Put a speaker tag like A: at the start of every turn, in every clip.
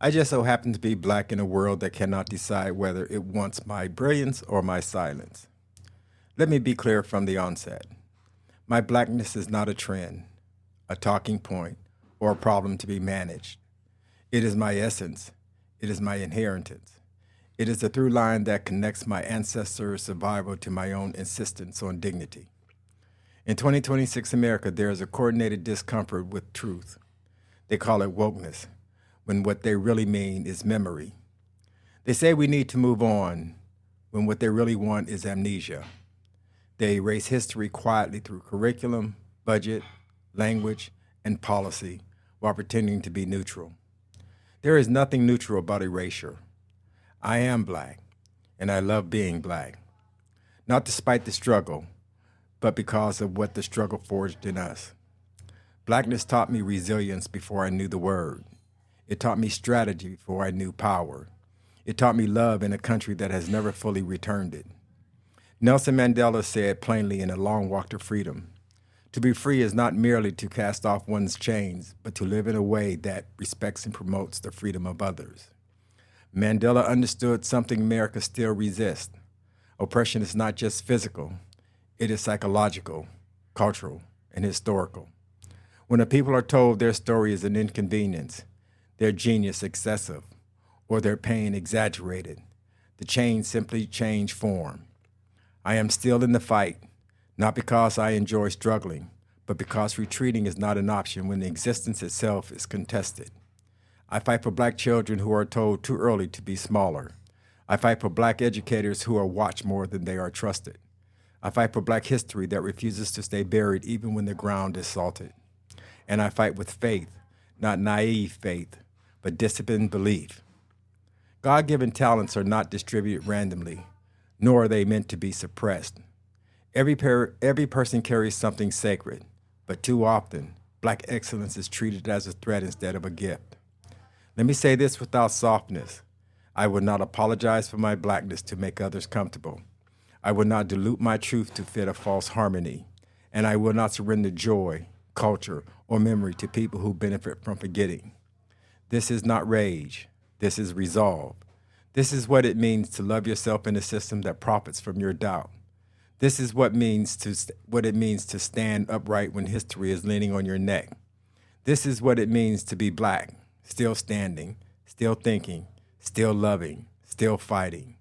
A: I just so happen to be black in a world that cannot decide whether it wants my brilliance or my silence. Let me be clear from the onset. My blackness is not a trend, a talking point, or a problem to be managed. It is my essence. It is my inheritance. It is the through line that connects my ancestors' survival to my own insistence on dignity. In 2026 America, there is a coordinated discomfort with truth. They call it wokeness, when what they really mean is memory. They say we need to move on, when what they really want is amnesia. They erase history quietly through curriculum, budget, language, and policy while pretending to be neutral. There is nothing neutral about erasure. I am black, and I love being black, not despite the struggle, but because of what the struggle forged in us. Blackness taught me resilience before I knew the word. It taught me strategy before I knew power. It taught me love in a country that has never fully returned it. Nelson Mandela said plainly in A Long Walk to Freedom, to be free is not merely to cast off one's chains, but to live in a way that respects and promotes the freedom of others. Mandela understood something America still resists. Oppression is not just physical, it is psychological, cultural, and historical. When a people are told their story is an inconvenience, their genius excessive, or their pain exaggerated, the chains simply change form. I am still in the fight, not because I enjoy struggling, but because retreating is not an option when the existence itself is contested. I fight for black children who are told too early to be smaller. I fight for black educators who are watched more than they are trusted. I fight for black history that refuses to stay buried even when the ground is salted. And I fight with faith, not naive faith, but disciplined belief. God-given talents are not distributed randomly, nor are they meant to be suppressed. Every person carries something sacred, but too often, black excellence is treated as a threat instead of a gift. Let me say this without softness. I will not apologize for my blackness to make others comfortable. I will not dilute my truth to fit a false harmony, and I will not surrender joy, culture, or memory to people who benefit from forgetting. This is not rage. This is resolve. This is what it means to love yourself in a system that profits from your doubt. This is what it means to stand upright when history is leaning on your neck. This is what it means to be black, still standing, still thinking, still loving, still fighting.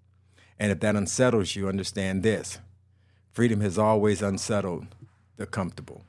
A: And if that unsettles you, understand this. Freedom has always unsettled the comfortable.